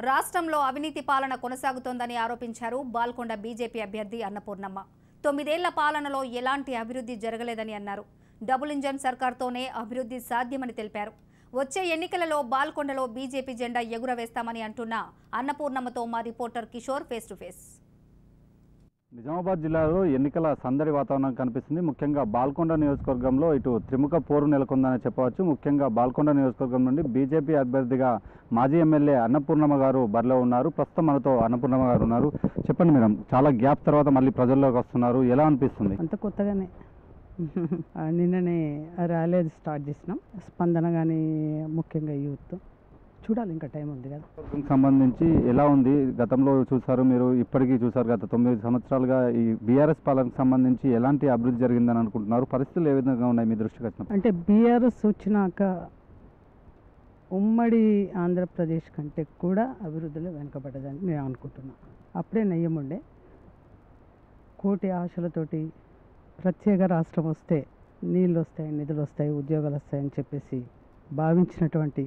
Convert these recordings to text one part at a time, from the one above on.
రాష్ట్రంలో అవినీతి పాలన కొనసాగుతోందని ఆరోపించారు బాల్కొండ బీజేపీ అభ్యర్థి అన్నపూర్ణమ్మ. 9 ఏళ్ల పాలనలో ఎలాంటి అభివృద్ధి జరగలేదని అన్నారు. డబుల్ ఇంజన్ సర్కార్తోనే అభివృద్ధి సాధ్యమని తెలిపారు. వచ్చే ఎన్నికలలో బాల్కొండలో బీజేపీ జెండా ఎగురవేస్తామని అంటున్న అన్నపూర్ణమ్మతో మా reporter Kishore face to face. Nizamabad జిల్లాలో ఎన్నికల సందడి వాతావరణం కనిపిస్తుంది. ముఖ్యంగా బాల్కొండ నియోజకవర్గంలో ఇటు త్రిముఖ పోరు నెలకొందని చెప్పవచ్చు. ముఖ్యంగా బాల్కొండ నియోజకవర్గం నుండి బీజేపీ అభ్యర్థిగా మాజీ ఎమ్మెల్యే అన్నపూర్ణమ్మ గారు బరిలో ఉన్నారు. ప్రస్తుతం మనతో అన్నపూర్ణమ్మ గారు ఉన్నారు. చెప్పండి మేడం, చాలా గ్యాప్ తర్వాత మళ్ళీ ప్రజల్లోకి వస్తున్నారు, ఎలా అనిపిస్తుంది? అంత కొత్తగానే నిన్ననే ర్యాలీ స్టార్ట్ చేసినాం. స్పందన కానీ ముఖ్యంగా యూత్ చూడాలి, ఇంకా టైం ఉంది కదా. సంబంధించి ఎలా ఉంది? గతంలో చూసారు మీరు, ఇప్పటికీ చూసారు. గత 9 సంవత్సరాలుగా ఈ బీఆర్ఎస్ పాలనకు సంబంధించి ఎలాంటి అభివృద్ధి జరిగిందని అనుకుంటున్నారు? పరిస్థితులు ఏ విధంగా ఉన్నాయి మీ దృష్టికి వచ్చినప్పుడు? అంటే బీఆర్ఎస్ వచ్చినాక ఉమ్మడి ఆంధ్రప్రదేశ్ కంటే కూడా అభివృద్ధిలో వెనుకబడ్డదని నేను అనుకుంటున్నాను. అప్పుడే నయ్యం ఉండే, కోటి ఆశలతోటి ప్రత్యేక రాష్ట్రం వస్తే నీళ్ళు వస్తాయి, నిధులు వస్తాయి, ఉద్యోగాలు వస్తాయని చెప్పేసి భావించినటువంటి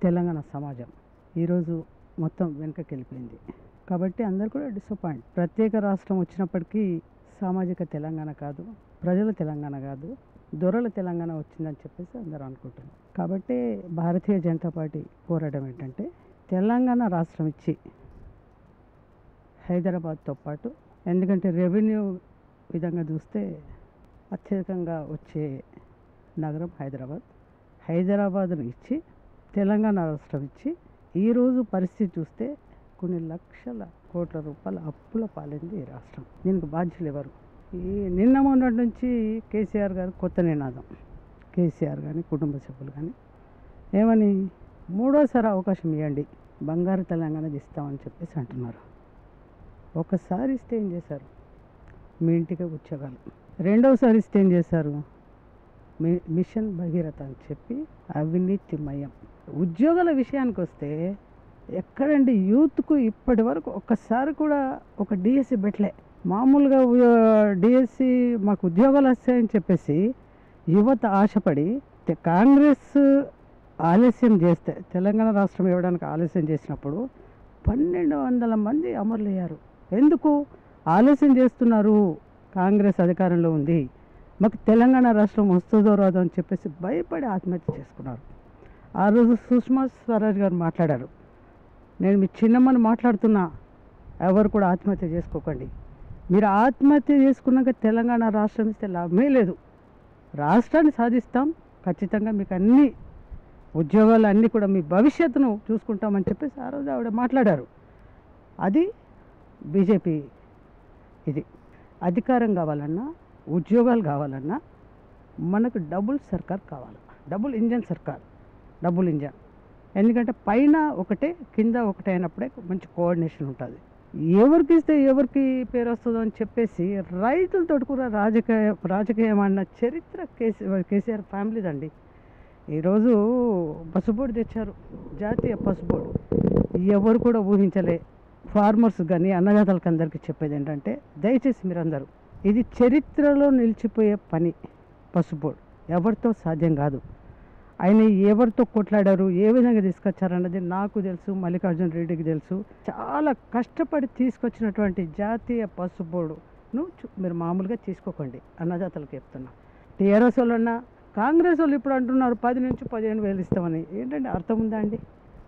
తెలంగాణ సమాజం ఈరోజు మొత్తం వెనుకకి వెళ్ళిపోయింది. కాబట్టి అందరు కూడా డిసప్పాయింట్. ప్రత్యేక రాష్ట్రం వచ్చినప్పటికీ సామాజిక తెలంగాణ కాదు, ప్రజల తెలంగాణ కాదు, దొరల తెలంగాణ వచ్చిందని చెప్పేసి అందరూ అనుకుంటున్నారు. కాబట్టి భారతీయ జనతా పార్టీ పోరాటం ఏంటంటే తెలంగాణ రాష్ట్రం ఇచ్చి హైదరాబాద్తో పాటు, ఎందుకంటే రెవెన్యూ విధంగా చూస్తే అత్యధికంగా వచ్చే నగరం హైదరాబాద్ను ఇచ్చి తెలంగాణ రాష్ట్రం ఇచ్చి ఈరోజు పరిస్థితి చూస్తే కొన్ని లక్షల కోట్ల రూపాయల అప్పుల పాలైంది ఈ రాష్ట్రం. దీనికి బాధ్యులు ఎవరు? ఈ నిన్న మొన్నటి నుంచి కేసీఆర్ గారు కొత్త నినాదం, కేసీఆర్ కానీ కుటుంబ సభ్యులు కానీ ఏమని, మూడోసారి అవకాశం ఇవ్వండి, బంగారు తెలంగాణ ఇస్తామని చెప్పేసి అంటున్నారు. ఒకసారి ఇస్తే ఏం చేశారు? మీ ఇంటికి ఉద్యోగాలు. రెండవసారి ఇస్తే ఏం చేశారు? మిషన్ భగీరథ అని చెప్పి అవినీతిమయం. ఉద్యోగాల విషయానికి వస్తే ఎక్కడండి యూత్కు ఇప్పటి వరకు ఒక్కసారి కూడా ఒక డిఎస్సి పెట్టలే. మామూలుగా డిఎస్సి మాకు ఉద్యోగాలు వస్తాయని చెప్పేసి యువత ఆశపడి కాంగ్రెస్ ఆలస్యం చేస్తే, తెలంగాణ రాష్ట్రం ఇవ్వడానికి ఆలస్యం చేసినప్పుడు 1200 మంది అమరులయ్యారు. ఎందుకు ఆలస్యం చేస్తున్నారు? కాంగ్రెస్ అధికారంలో ఉంది, మాకు తెలంగాణ రాష్ట్రం వస్తుందో రాదో అని చెప్పేసి భయపడి ఆత్మహత్య చేసుకున్నారు. ఆ రోజు సుష్మా స్వరాజ్ గారు మాట్లాడారు, నేను మీ చిన్నమ్మని మాట్లాడుతున్నా, ఎవరు కూడా ఆత్మహత్య చేసుకోకండి, మీరు ఆత్మహత్య చేసుకున్నాక తెలంగాణ రాష్ట్రం ఇస్తే లాభమే లేదు, రాష్ట్రాన్ని సాధిస్తాం, ఖచ్చితంగా మీకు అన్ని ఉద్యోగాలు అన్నీ కూడా మీ భవిష్యత్తును చూసుకుంటామని చెప్పేసి ఆ రోజు ఆవిడ మాట్లాడారు. అది బీజేపీ. ఇది అధికారం కావాలన్నా, ఉద్యోగాలు కావాలన్నా మనకు డబుల్ సర్కార్ కావాలి, డబుల్ ఇంజన్ సర్కార్, డబుల్ ఇంజన్. ఎందుకంటే పైన ఒకటే కింద ఒకటే అయినప్పుడే మంచి కోఆర్డినేషన్ ఉంటుంది. ఎవరికి ఇస్తే ఎవరికి పేరు వస్తుందో అని చెప్పేసి రైతులతో కూడా రాజకీయం అన్న చరిత్ర కేసీఆర్ ఫ్యామిలీదండి. ఈరోజు పసుబోర్డు తెచ్చారు, జాతీయ పసుబోర్డు. ఎవరు కూడా ఊహించలే. ఫార్మర్స్ కానీ అన్నదాతలకు అందరికీ చెప్పేది ఏంటంటే, దయచేసి మీరందరూ, ఇది చరిత్రలో నిలిచిపోయే పని. పసుబోర్డు ఎవరితో సాధ్యం కాదు. ఆయన ఎవరితో కొట్లాడారు, ఏ విధంగా తీసుకొచ్చారన్నది నాకు తెలుసు, మల్లికార్జున రెడ్డికి తెలుసు. చాలా కష్టపడి తీసుకొచ్చినటువంటి జాతీయ పసుబోర్డును మీరు మామూలుగా తీసుకోకండి, అన్నదాతలకు చెప్తున్నా. టీఆర్ఎస్ వాళ్ళన్నా కాంగ్రెస్ వాళ్ళు ఇప్పుడు అంటున్నారు 10 నుంచి 15 వేలు ఇస్తామని. ఏంటంటే అర్థం ఉందా అండి?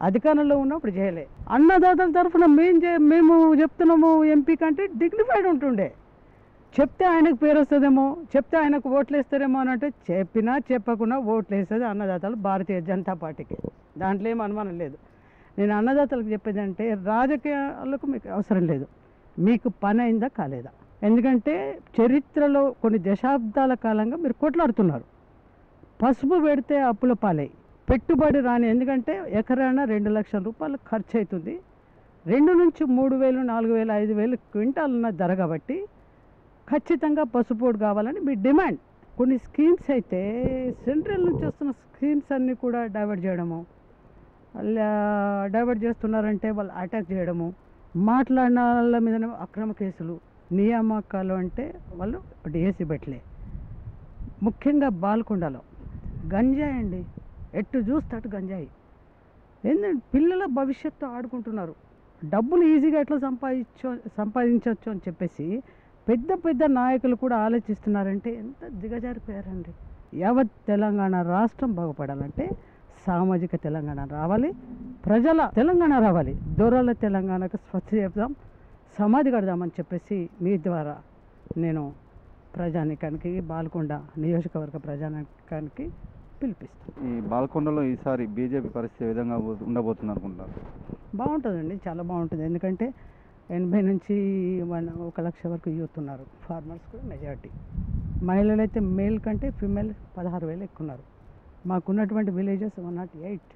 అధికారంలో ఉన్నప్పుడు చేయలే. అన్నదాతల తరఫున మేము చెప్తున్నాము, ఎంపీ కంటే డిగ్నిఫైడ్ ఉంటుండే. చెప్తే ఆయనకు పేరు వస్తుందేమో, చెప్తే ఆయనకు ఓట్లు వేస్తారేమో అని అంటే, చెప్పినా చెప్పకుండా ఓట్లు వేసేది అన్నదాతలు భారతీయ జనతా పార్టీకి. దాంట్లో ఏం అనుమానం లేదు. నేను అన్నదాతలకు చెప్పేది అంటే, రాజకీయాలకు మీకు అవసరం లేదు, మీకు పని అయిందా కాలేదా. ఎందుకంటే చరిత్రలో కొన్ని దశాబ్దాల కాలంగా మీరు కొట్లాడుతున్నారు. పసుపు పెడితే అప్పుల పాలై, పెట్టుబడి రాని. ఎందుకంటే ఎకరాన 2 లక్షల రూపాయలు ఖర్చు అవుతుంది. 2 నుంచి 3,000, 4,000, 5,000 క్వింటాల్ ఉన్న ధర కాబట్టి ఖచ్చితంగా పసుపోడు కావాలని మీ డిమాండ్. కొన్ని స్కీమ్స్ అయితే సెంట్రల్ నుంచి వస్తున్న స్కీమ్స్ అన్నీ కూడా డైవర్ట్ చేయడము, డైవర్ట్ చేస్తున్నారంటే వాళ్ళు అటాక్ చేయడము, మాట్లాడిన వాళ్ళ మీద అక్రమ కేసులు, నియామకాలు అంటే వాళ్ళు డిఎస్సి పెట్టలే. ముఖ్యంగా బాల్కొండలో గంజాయి అండి, ఎట్టు చూస్తే అటు గంజాయి. ఏంటంటే పిల్లల భవిష్యత్తు ఆడుకుంటున్నారు. డబ్బులు ఈజీగా ఎట్లా సంపాదించవచ్చు అని చెప్పేసి పెద్ద పెద్ద నాయకులు కూడా ఆలోచిస్తున్నారంటే ఎంత దిగజారిపోయారండి. యావత్ తెలంగాణ రాష్ట్రం బాగుపడాలంటే సామాజిక తెలంగాణ రావాలి, ప్రజల తెలంగాణ రావాలి. దూరాల తెలంగాణకు స్వచ్ఛ చేద్దాం, సమాధి కడదామని చెప్పేసి మీ ద్వారా నేను ప్రజానికానికి, బాల్కొండ నియోజకవర్గ ప్రజానికానికి పిలిపిస్తాను. ఈ బాల్కొండలో ఈసారి బీజేపీ పరిస్థితి ఏ విధంగా ఉండబోతుంది అనుకుంటున్నారు? బాగుంటుందండి, చాలా బాగుంటుంది. ఎందుకంటే 80 నుంచి 1 లక్ష వరకు యూత్ ఉన్నారు. ఫార్మర్స్ కూడా మెజారిటీ. మహిళలు అయితే మేల్ కంటే ఫీమేల్ 16,000 ఎక్కువ ఉన్నారు. మాకున్నటువంటి విలేజెస్ 108.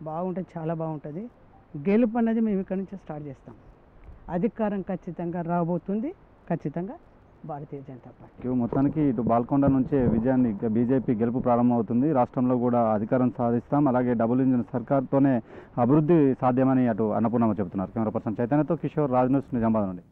బాగుంటుంది, చాలా బాగుంటుంది. గెలుపు అన్నది మేము ఇక్కడ నుంచి స్టార్ట్ చేస్తాం. అధికారం ఖచ్చితంగా రాబోతుంది, ఖచ్చితంగా భారతీయ జనతా పార్టీ. మొత్తానికి ఇటు బాల్కొండ నుంచే విజయాన్ని బీజేపీ గెలుపు ప్రారంభమవుతుంది. రాష్ట్రంలో కూడా అధికారం సాధిస్తాం, అలాగే డబుల్ ఇంజిన్ సర్కార్తోనే అభివృద్ధి సాధ్యమని అటు అన్నపూర్ణమ్మ చెబుతున్నారు. కెమెరా పర్సన్ చైతన్యతో కిషోర్, రాజ్ న్యూస్, నిజామాబాద్ నుండి.